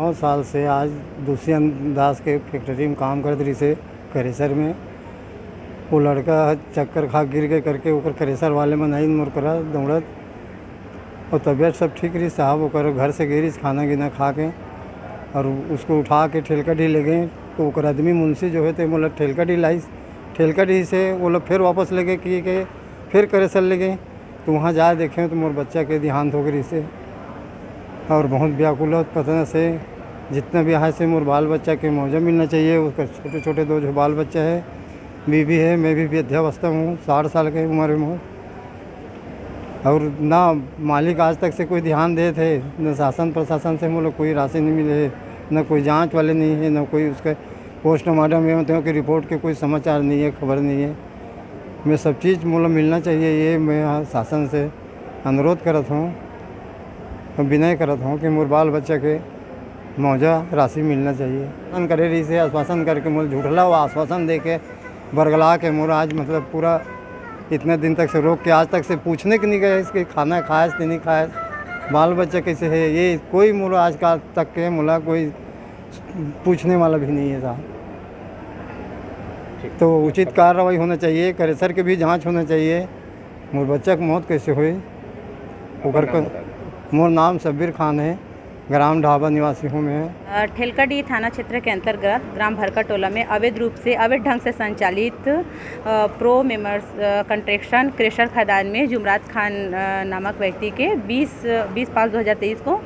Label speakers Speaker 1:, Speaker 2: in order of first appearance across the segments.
Speaker 1: बहुत साल से आज दुष्यंत दास के फैक्ट्री में काम करत रही से करेसर में। वो लड़का चक्कर खा गिर के करके ओकर करेसर वाले में नहीं मोर करा दौड़त और तबीयत सब ठीक रही साहब। ओकर घर से गिरी खाना गिना खा के और उसको उठा के ठेलकटी ले गए। तो ओकर आदमी मुंशी जो है तो बोला ठेलकटी लाइस, ठेलकटी से वो लोग फिर वापस ले गए कि फिर करेसर ले गए। तो वहाँ जा देखें तो मोर बच्चा के देहांत हो गई से और बहुत व्याकुल पता से जितना भी है से मोर बाल बच्चा के मुआवजा मिलना चाहिए। उसका छोटे छोटे दो जो बाल बच्चा है, बीवी है, मैं भी वृद्धावस्था हूँ, 60 साल के उम्र में हूँ। और ना मालिक आज तक से कोई ध्यान दे थे, न शासन प्रशासन से मुझे कोई राशि नहीं मिले, न कोई जांच वाले नहीं है, न कोई उसका पोस्टमार्टम में होते हो कि रिपोर्ट के कोई समाचार नहीं है, खबर नहीं है। मैं सब चीज़ मुझे मिलना चाहिए, ये मैं शासन से अनुरोध करत हूँ, विनय करत हूँ कि मोर बाल बच्चा के मुआवजा राशि मिलना चाहिए। आश्वासन करे रही से आश्वासन करके मुझे झूठला हुआ आश्वासन दे के बरगला के मोर आज मतलब पूरा इतने दिन तक से रोक के आज तक से पूछने के नहीं गए इसके खाना खाए कि नहीं खाए, बाल बच्चा कैसे है, ये कोई मुला आज का तक के मुला कोई पूछने वाला भी नहीं है साहब। तो उचित कार्रवाई होना चाहिए, करेसर के भी जांच होना चाहिए। मोर बच्चा की मौत कैसे हुई ओकर मोर नाम शब्बीर खान है, ग्राम ढाबा निवासी हूँ मैं।
Speaker 2: ठेलकटी थाना क्षेत्र के अंतर्गत ग्राम भरका टोला में अवैध रूप से अवैध ढंग से संचालित प्रो मेमर्स कंस्ट्रक्शन क्रेशर खदान में जुमरात खान नामक व्यक्ति के 20/5/2023 को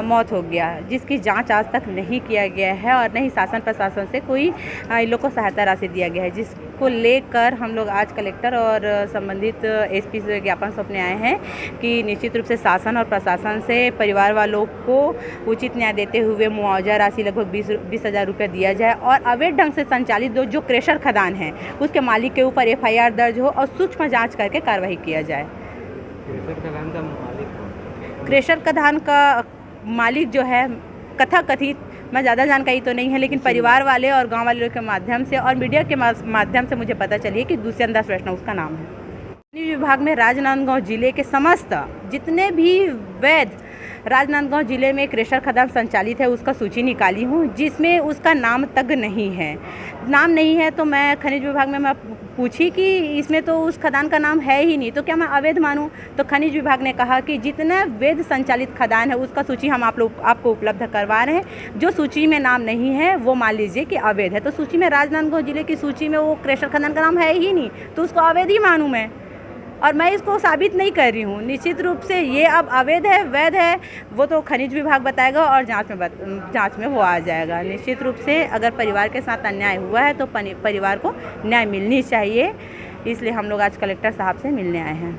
Speaker 2: मौत हो गया, जिसकी जांच आज तक नहीं किया गया है और नहीं शासन प्रशासन से कोई इन लोग को सहायता राशि दिया गया है, जिसको लेकर हम लोग आज कलेक्टर और संबंधित एसपी से ज्ञापन सौंपने आए हैं कि निश्चित रूप से शासन और प्रशासन से परिवार वालों को उचित न्याय देते हुए मुआवजा राशि लगभग 20,000 रुपये दिया जाए और अवैध ढंग से संचालित जो क्रेशर खदान है उसके मालिक के ऊपर FIR दर्ज हो और सूक्ष्म जांच करके कार्रवाई किया जाए। क्रेशर खदान का मालिक जो है कथित मैं ज़्यादा जानकारी तो नहीं है, लेकिन परिवार वाले और गांव वाले के माध्यम से और मीडिया के माध्यम से मुझे पता चली है कि दुष्यंत दास वैष्णव उसका नाम है। विभाग में राजनांदगांव जिले के समस्त जितने भी वैध राजनांदगांव जिले में क्रेशर खदान संचालित है उसका सूची निकाली हूँ, जिसमें उसका नाम तक नहीं है। नाम नहीं है तो मैं खनिज विभाग में मैं पूछी कि इसमें तो उस खदान का नाम है ही नहीं, तो क्या मैं अवैध मानूं? तो खनिज विभाग ने कहा कि जितना वैध संचालित खदान है उसका सूची हम आपको उपलब्ध करवा रहे हैं। जो सूची में नाम नहीं है वो मान लीजिए कि अवैध है। तो सूची में राजनांदगांव जिले की सूची में वो क्रेशर खदान का नाम है ही नहीं, तो उसको अवैध ही मानूँ मैं? और मैं इसको साबित नहीं कर रही हूँ। निश्चित रूप से ये अब अवैध है वैध है वो तो खनिज विभाग बताएगा और जांच में वो आ जाएगा। निश्चित रूप से अगर परिवार के साथ अन्याय हुआ है तो परिवार को न्याय मिलनी चाहिए, इसलिए हम लोग आज कलेक्टर साहब से मिलने आए हैं।